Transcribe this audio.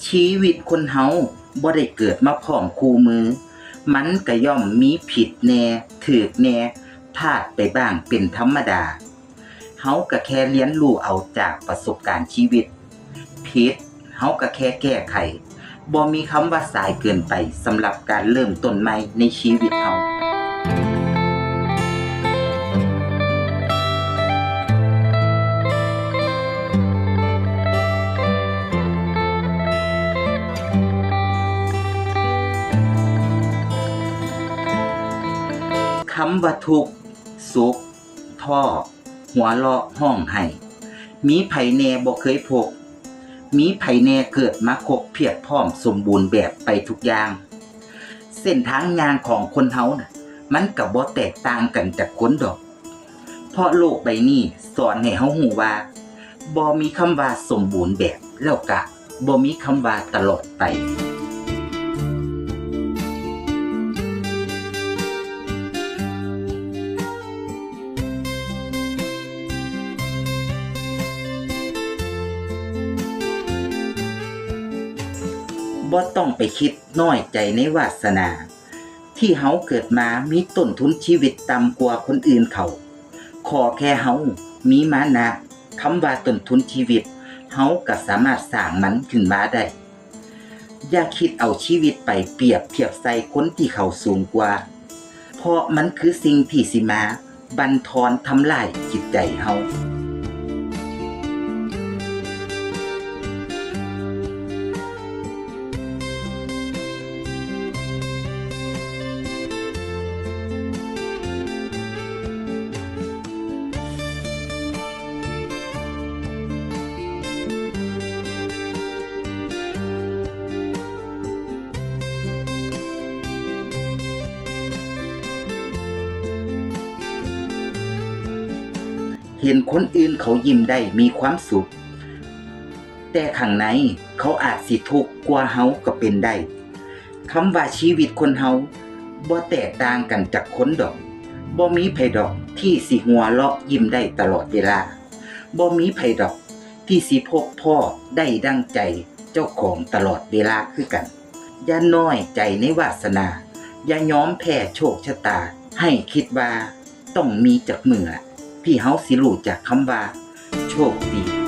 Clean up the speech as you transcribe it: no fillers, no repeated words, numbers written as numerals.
ชีวิตคนเฮาบ่ได้เกิดมาพร้อมคู่มือมันก็ย่อมมีผิดแน่ถูกแน่พลาดไปบ้างเป็นธรรมดาเฮาก็แค่เรียนรู้เอาจากประสบการณ์ชีวิตผิดเฮาก็แค่แก้ไขบ่มีคำว่าสายเกินไปสำหรับการเริ่มต้นใหม่ในชีวิตเฮาคำว่าทุกข์สุขท้อหัวเราะร้องไห้มีไผแน่บ่เคยพบมีไผแน่เกิดมาครบเพียบพร้อมสมบูรณ์แบบไปทุกอย่างเส้นทางย่างของคนเฮาน่ะมันก็บ่แตกต่างกันจากคนดอกเพราะโลกใบนี้สอนให้เฮาฮู้ว่าบ่มีคำว่าสมบูรณ์แบบแล้วก็บ่มีคำว่าตลอดไปบ่ต้องไปคิดน้อยใจในวาสนาที่เฮาเกิดมามีต้นทุนชีวิตต่ำกว่าคนอื่นเขาขอแค่เฮามีมานะคำว่าต้นทุนชีวิตเฮาก็สามารถสร้างมันขึ้นมาได้อย่าคิดเอาชีวิตไปเปรียบเทียบใส่คนที่เขาสูงกว่าเพราะมันคือสิ่งที่สิมาบั่นทอนทำลายจิตใจเฮาเห็นคนอื่นเขายิ้มได้มีความสุขแต่ข้างในเขาอาจสิทุกข์กว่าเฮาก็เป็นได้คำว่าชีวิตคนเฮาบ่แตกต่างกันจากคนดอกบ่มีไผดอกที่สิหัวเราะยิ้มได้ตลอดเวลาบ่มีไผดอกที่สิพบพ่อได้ดังใจเจ้าของตลอดเวลาคือกันอย่าน้อยใจในวาสนาอย่ายอมแพ้โชคชะตาให้คิดว่าต้องมีจักมื้อที่เฮาสิรู้จักคำว่าโชคดี